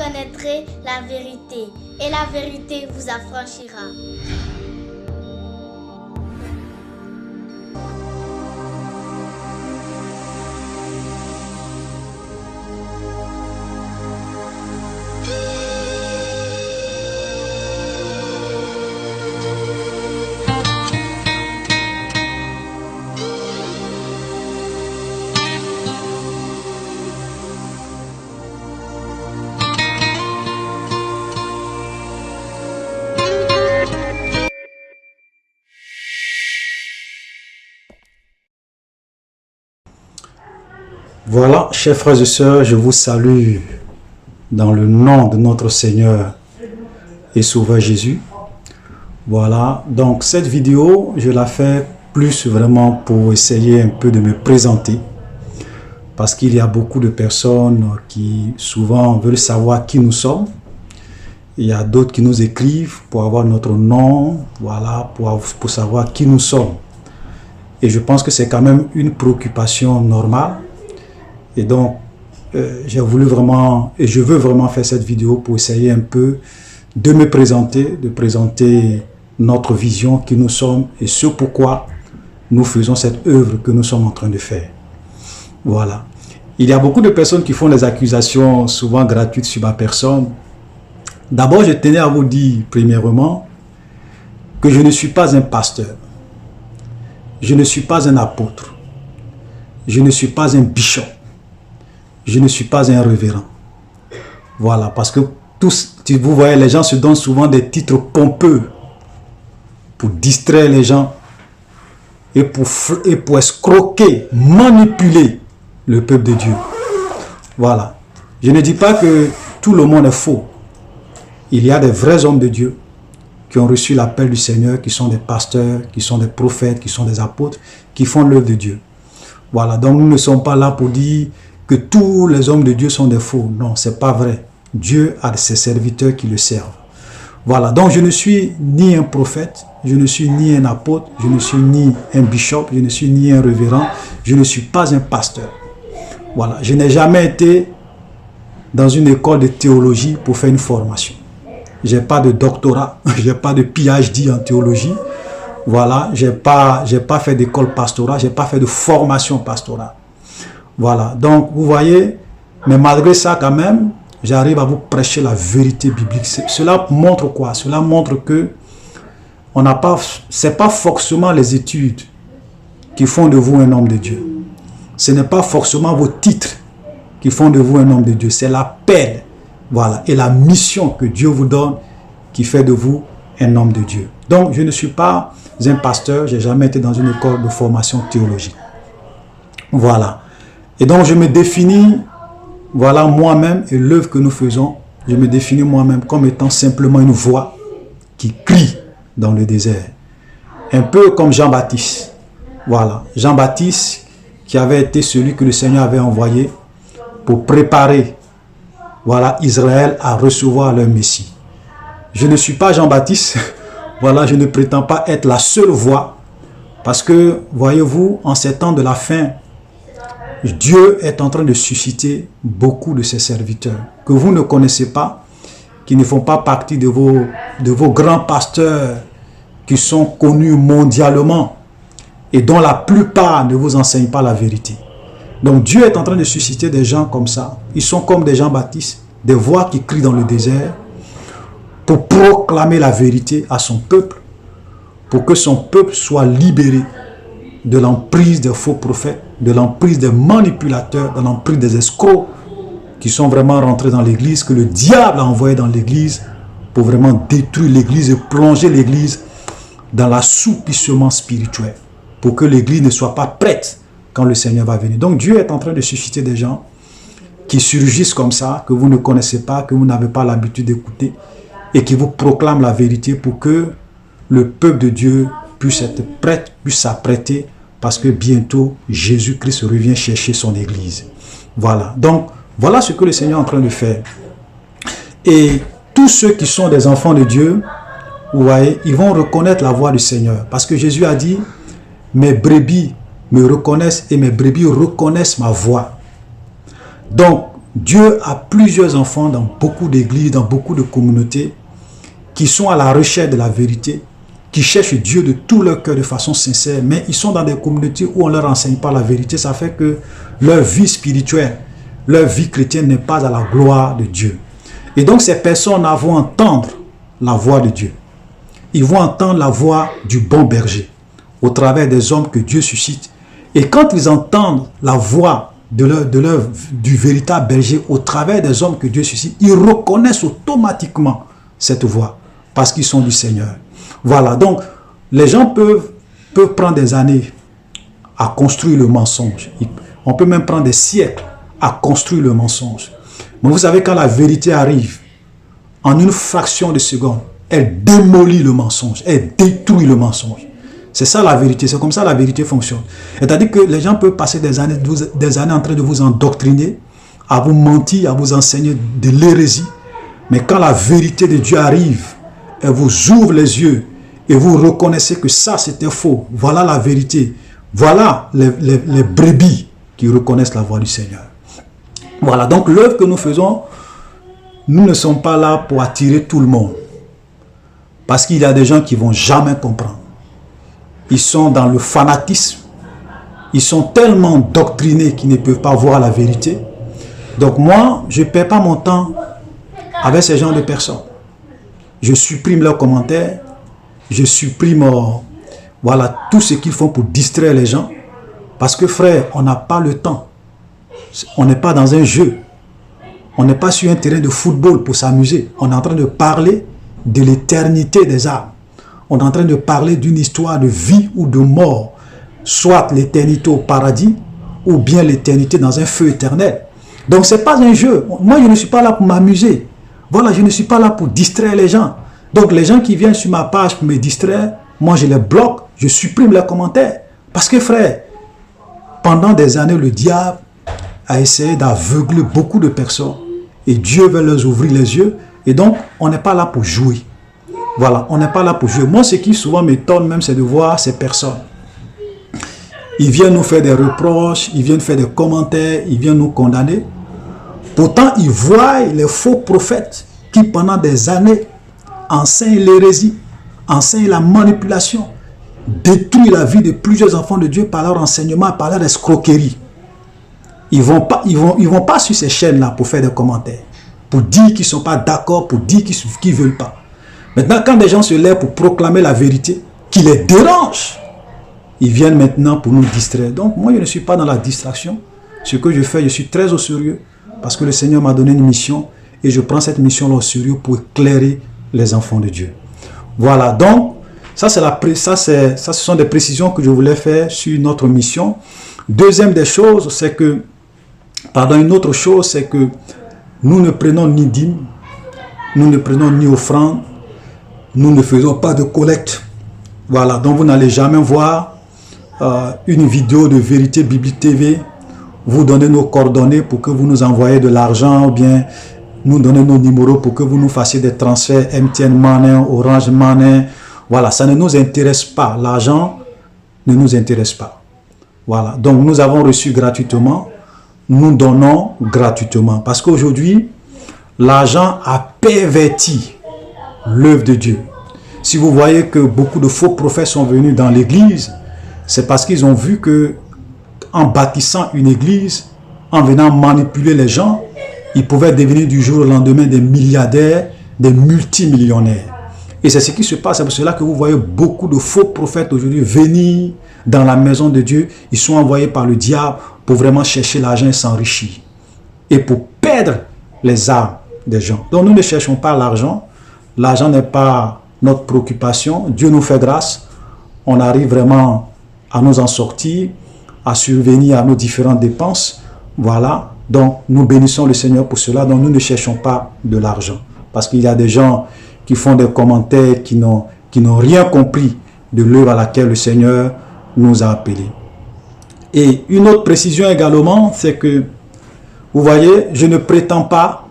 connaîtrez la vérité, et la vérité vous affranchira. Voilà, chers frères et sœurs, je vous salue dans le nom de notre Seigneur et Sauveur Jésus. Voilà, donc cette vidéo, je la fais plus vraiment pour essayer un peu de me présenter. Parce qu'il y a beaucoup de personnes qui souvent veulent savoir qui nous sommes. Il y a d'autres qui nous écrivent pour avoir notre nom, voilà, pour savoir qui nous sommes. Et je pense que c'est quand même une préoccupation normale. Et donc, j'ai voulu vraiment, et je veux vraiment faire cette vidéo pour essayer un peu de me présenter, de présenter notre vision, qui nous sommes et ce pourquoi nous faisons cette œuvre que nous sommes en train de faire. Voilà. Il y a beaucoup de personnes qui font des accusations souvent gratuites sur ma personne. D'abord, je tenais à vous dire, premièrement, que je ne suis pas un pasteur. Je ne suis pas un apôtre. Je ne suis pas un bishop. Je ne suis pas un révérend. Voilà, parce que tous, vous voyez, les gens se donnent souvent des titres pompeux pour distraire les gens et pour escroquer, manipuler le peuple de Dieu. Voilà. Je ne dis pas que tout le monde est faux. Il y a des vrais hommes de Dieu qui ont reçu l'appel du Seigneur, qui sont des pasteurs, qui sont des prophètes, qui sont des apôtres, qui font l'œuvre de Dieu. Voilà, donc nous ne sommes pas là pour dire que tous les hommes de Dieu sont des faux. Non, ce n'est pas vrai. Dieu a ses serviteurs qui le servent. Voilà, donc je ne suis ni un prophète, je ne suis ni un apôtre, je ne suis ni un bishop, je ne suis ni un révérend, je ne suis pas un pasteur. Voilà, je n'ai jamais été dans une école de théologie pour faire une formation. Je n'ai pas de doctorat, je n'ai pas de PhD en théologie. Voilà, je n'ai pas fait d'école pastorale, je n'ai pas fait de formation pastorale. Voilà, donc vous voyez, mais malgré ça quand même, j'arrive à vous prêcher la vérité biblique. Cela montre quoi? Cela montre que ce n'est pas forcément les études qui font de vous un homme de Dieu. Ce n'est pas forcément vos titres qui font de vous un homme de Dieu. C'est l'appel, voilà, et la mission que Dieu vous donne qui fait de vous un homme de Dieu. Donc, je ne suis pas un pasteur, je n'ai jamais été dans une école de formation théologique. Voilà. Et donc, je me définis, voilà, moi-même et l'œuvre que nous faisons, je me définis moi-même comme étant simplement une voix qui crie dans le désert. Un peu comme Jean-Baptiste. Voilà. Jean-Baptiste qui avait été celui que le Seigneur avait envoyé pour préparer, voilà, Israël à recevoir leur Messie. Je ne suis pas Jean-Baptiste. Voilà, je ne prétends pas être la seule voix. Parce que, voyez-vous, en ces temps de la fin, Dieu est en train de susciter beaucoup de ses serviteurs que vous ne connaissez pas, qui ne font pas partie de vos grands pasteurs qui sont connus mondialement et dont la plupart ne vous enseignent pas la vérité. Donc Dieu est en train de susciter des gens comme ça. Ils sont comme des Jean-Baptiste, des voix qui crient dans le désert pour proclamer la vérité à son peuple, pour que son peuple soit libéré de l'emprise des faux prophètes, de l'emprise des manipulateurs, de l'emprise des escrocs qui sont vraiment rentrés dans l'église, que le diable a envoyé dans l'église pour vraiment détruire l'église et plonger l'église dans l'assoupissement spirituel, pour que l'église ne soit pas prête quand le Seigneur va venir. Donc Dieu est en train de susciter des gens qui surgissent comme ça, que vous ne connaissez pas, que vous n'avez pas l'habitude d'écouter, et qui vous proclament la vérité pour que le peuple de Dieu puisse être prêt, puisse s'apprêter, parce que bientôt Jésus-Christ revient chercher son église. Voilà, donc voilà ce que le Seigneur est en train de faire. Et tous ceux qui sont des enfants de Dieu, vous voyez, ils vont reconnaître la voix du Seigneur. Parce que Jésus a dit, mes brebis me reconnaissent et mes brebis reconnaissent ma voix. Donc, Dieu a plusieurs enfants dans beaucoup d'églises, dans beaucoup de communautés, qui sont à la recherche de la vérité, qui cherchent Dieu de tout leur cœur de façon sincère, mais ils sont dans des communautés où on ne leur enseigne pas la vérité. Ça fait que leur vie spirituelle, leur vie chrétienne n'est pas à la gloire de Dieu. Et donc ces personnes vont entendre la voix de Dieu. Ils vont entendre la voix du bon berger au travers des hommes que Dieu suscite. Et quand ils entendent la voix du véritable berger au travers des hommes que Dieu suscite, ils reconnaissent automatiquement cette voix parce qu'ils sont du Seigneur. Voilà, donc les gens peuvent prendre des années à construire le mensonge. On peut même prendre des siècles à construire le mensonge. Mais vous savez, quand la vérité arrive, en une fraction de seconde, elle démolit le mensonge, elle détruit le mensonge. C'est ça la vérité, c'est comme ça la vérité fonctionne. C'est-à-dire que les gens peuvent passer des années en train de vous endoctriner, à vous mentir, à vous enseigner de l'hérésie. Mais quand la vérité de Dieu arrive, elle vous ouvre les yeux et vous reconnaissez que ça c'était faux. Voilà la vérité. Voilà les brebis qui reconnaissent la voix du Seigneur. Voilà, donc l'œuvre que nous faisons, nous ne sommes pas là pour attirer tout le monde. Parce qu'il y a des gens qui ne vont jamais comprendre. Ils sont dans le fanatisme. Ils sont tellement doctrinés qu'ils ne peuvent pas voir la vérité. Donc moi, je ne perds pas mon temps avec ces gens de personnes. Je supprime leurs commentaires. Je supprime voilà, tout ce qu'ils font pour distraire les gens. Parce que frère, on n'a pas le temps. On n'est pas dans un jeu. On n'est pas sur un terrain de football pour s'amuser. On est en train de parler de l'éternité des âmes. On est en train de parler d'une histoire de vie ou de mort. Soit l'éternité au paradis ou bien l'éternité dans un feu éternel. Donc ce n'est pas un jeu. Moi, je ne suis pas là pour m'amuser. Voilà, je ne suis pas là pour distraire les gens. Donc les gens qui viennent sur ma page pour me distraire, moi je les bloque, je supprime leurs commentaires. Parce que frère, pendant des années, le diable a essayé d'aveugler beaucoup de personnes. Et Dieu veut leur ouvrir les yeux. Et donc, on n'est pas là pour jouer. Voilà, on n'est pas là pour jouer. Moi, ce qui souvent m'étonne même, c'est de voir ces personnes. Ils viennent nous faire des reproches, ils viennent faire des commentaires, ils viennent nous condamner. Pourtant, ils voient les faux prophètes qui, pendant des années, enseignent l'hérésie, enseignent la manipulation, détruisent la vie de plusieurs enfants de Dieu par leur enseignement, par leur escroquerie. Ils vont pas sur ces chaînes-là pour faire des commentaires, pour dire qu'ils ne sont pas d'accord, pour dire qu'ils ne veulent pas. Maintenant, quand des gens se lèvent pour proclamer la vérité, qui les dérange, ils viennent maintenant pour nous distraire. Donc, moi, je ne suis pas dans la distraction. Ce que je fais, je suis très au sérieux, parce que le Seigneur m'a donné une mission, et je prends cette mission-là au sérieux pour éclairer les enfants de Dieu. Voilà, donc, ce sont des précisions que je voulais faire sur notre mission. Deuxième des choses, c'est que, une autre chose, c'est que nous ne prenons ni dîmes, nous ne prenons ni offrandes, nous ne faisons pas de collecte. Voilà, donc vous n'allez jamais voir une vidéo de Vérité Biblique TV, vous donnez nos coordonnées pour que vous nous envoyez de l'argent, ou bien nous donnez nos numéros pour que vous nous fassiez des transferts MTN Money, Orange Money. Voilà, ça ne nous intéresse pas. L'argent ne nous intéresse pas. Voilà, donc nous avons reçu gratuitement, nous donnons gratuitement. Parce qu'aujourd'hui, l'argent a perverti l'œuvre de Dieu. Si vous voyez que beaucoup de faux prophètes sont venus dans l'église, c'est parce qu'ils ont vu que en bâtissant une église, en venant manipuler les gens, ils pouvaient devenir du jour au lendemain des milliardaires, des multimillionnaires. Et c'est ce qui se passe. C'est pour cela que vous voyez beaucoup de faux prophètes aujourd'hui venir dans la maison de Dieu. Ils sont envoyés par le diable pour vraiment chercher l'argent et s'enrichir. Et pour perdre les âmes des gens. Donc nous ne cherchons pas l'argent. L'argent n'est pas notre préoccupation. Dieu nous fait grâce. On arrive vraiment à nous en sortir, à survenir à nos différentes dépenses. Voilà. Donc nous bénissons le Seigneur pour cela. Donc nous ne cherchons pas de l'argent. Parce qu'il y a des gens qui font des commentaires qui n'ont rien compris de l'œuvre à laquelle le Seigneur nous a appelés. Et une autre précision également, c'est que, vous voyez, je ne prétends pas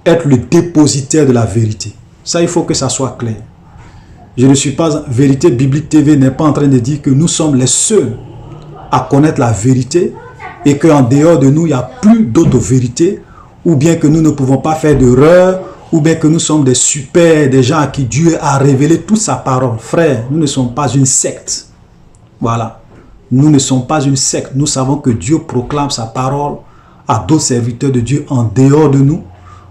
être le dépositaire de la vérité. Ça, il faut que ça soit clair. Je ne suis pas, Vérité Biblique TV n'est pas en train de dire que nous sommes les seuls à connaître la vérité et qu'en dehors de nous, il n'y a plus d'autre vérité, ou bien que nous ne pouvons pas faire d'erreur, ou bien que nous sommes des super, des gens à qui Dieu a révélé toute sa parole. Frère, nous ne sommes pas une secte. Voilà. Nous ne sommes pas une secte. Nous savons que Dieu proclame sa parole à d'autres serviteurs de Dieu en dehors de nous.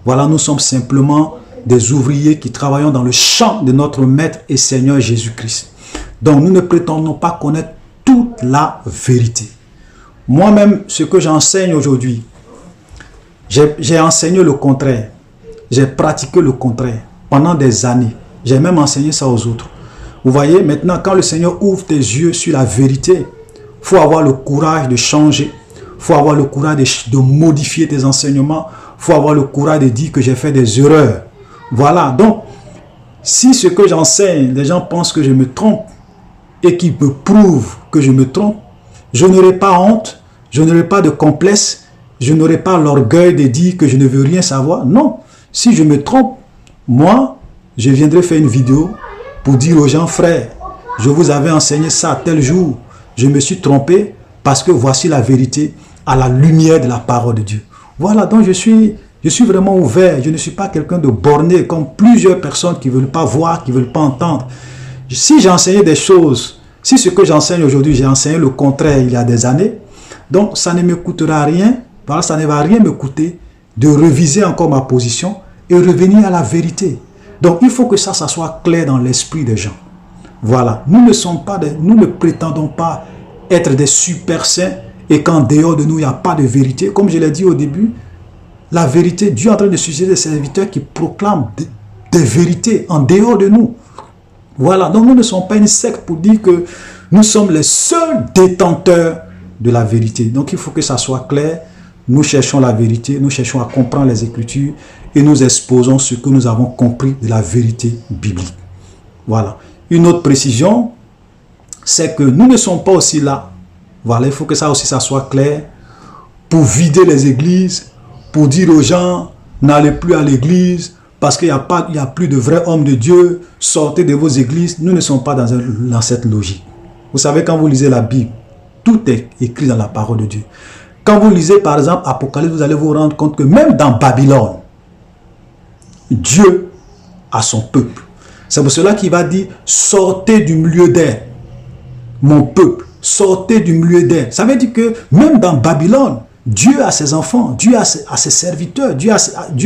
Voilà, nous sommes simplement des ouvriers qui travaillons dans le champ de notre Maître et Seigneur Jésus-Christ. Donc, nous ne prétendons pas connaître toute la vérité. Moi-même, ce que j'enseigne aujourd'hui, j'ai enseigné le contraire. J'ai pratiqué le contraire pendant des années. J'ai même enseigné ça aux autres. Vous voyez, maintenant, quand le Seigneur ouvre tes yeux sur la vérité, il faut avoir le courage de changer. Il faut avoir le courage de modifier tes enseignements. Il faut avoir le courage de dire que j'ai fait des erreurs. Voilà, donc, si ce que j'enseigne, les gens pensent que je me trompe et qu'ils me prouvent que je me trompe, je n'aurai pas honte, je n'aurai pas de complexe, je n'aurai pas l'orgueil de dire que je ne veux rien savoir. Non, si je me trompe, moi, je viendrai faire une vidéo pour dire aux gens, frères, je vous avais enseigné ça tel jour, je me suis trompé parce que voici la vérité à la lumière de la parole de Dieu. Voilà, donc je suis vraiment ouvert, je ne suis pas quelqu'un de borné comme plusieurs personnes qui ne veulent pas voir, qui ne veulent pas entendre. Si j'ai enseigné des choses, si ce que j'enseigne aujourd'hui, j'ai enseigné le contraire il y a des années, donc ça ne me coûtera rien, voilà, ça ne va rien me coûter de réviser encore ma position et revenir à la vérité. Donc il faut que ça soit clair dans l'esprit des gens. Voilà, nous ne prétendons pas être des super saints et qu'en dehors de nous, il n'y a pas de vérité. Comme je l'ai dit au début, la vérité, Dieu est en train de susciter des serviteurs qui proclament des vérités en dehors de nous. Voilà, donc nous ne sommes pas une secte pour dire que nous sommes les seuls détenteurs de la vérité. Donc il faut que ça soit clair. Nous cherchons la vérité, nous cherchons à comprendre les Écritures et nous exposons ce que nous avons compris de la vérité biblique. Voilà. Une autre précision, c'est que nous ne sommes pas aussi là. Voilà, il faut que ça aussi ça soit clair pour vider les églises, pour dire aux gens, n'allez plus à l'église parce qu'il n'y a plus de vrais hommes de Dieu, sortez de vos églises. Nous ne sommes pas dans cette logique. Vous savez, quand vous lisez la Bible, tout est écrit dans la parole de Dieu. Quand vous lisez par exemple Apocalypse, vous allez vous rendre compte que même dans Babylone, Dieu a son peuple. C'est pour cela qu'il va dire, sortez du milieu d'elle, mon peuple, sortez du milieu d'elle. Ça veut dire que même dans Babylone, Dieu a ses enfants, Dieu a ses serviteurs, Dieu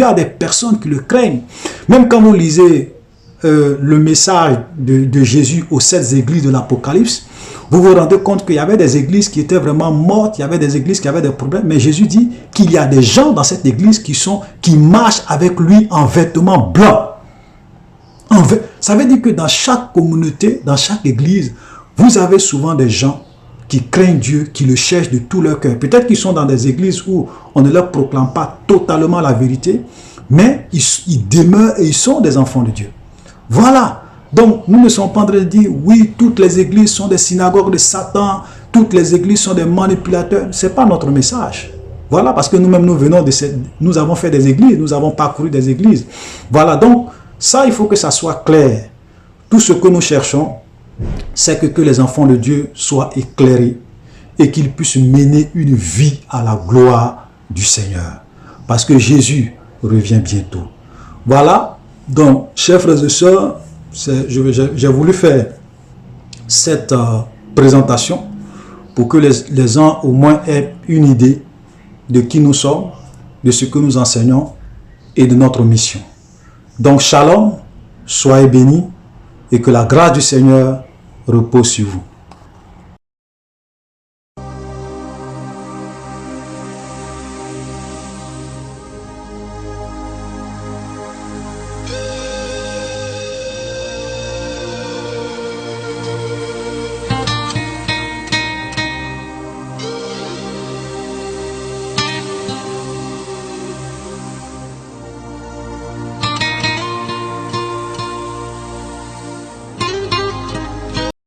a des personnes qui le craignent. Même quand vous lisez le message de Jésus aux 7 églises de l'Apocalypse, vous vous rendez compte qu'il y avait des églises qui étaient vraiment mortes, il y avait des églises qui avaient des problèmes, mais Jésus dit qu'il y a des gens dans cette église qui marchent avec lui en vêtements blancs. Ça veut dire que dans chaque communauté, dans chaque église, vous avez souvent des gens qui craignent Dieu, qui le cherchent de tout leur cœur. Peut-être qu'ils sont dans des églises où on ne leur proclame pas totalement la vérité, mais ils demeurent et ils sont des enfants de Dieu. Voilà. Donc, nous ne sommes pas en train de dire, oui, toutes les églises sont des synagogues de Satan, toutes les églises sont des manipulateurs. Ce n'est pas notre message. Voilà, parce que nous-mêmes, nous avons fait des églises, nous avons parcouru des églises. Voilà, donc, ça, il faut que ça soit clair. Tout ce que nous cherchons, c'est que les enfants de Dieu soient éclairés et qu'ils puissent mener une vie à la gloire du Seigneur. Parce que Jésus revient bientôt. Voilà, donc, chers frères et sœurs, j'ai voulu faire cette présentation pour que les gens au moins aient une idée de qui nous sommes, de ce que nous enseignons et de notre mission. Donc, shalom, soyez bénis et que la grâce du Seigneur repose sur vous.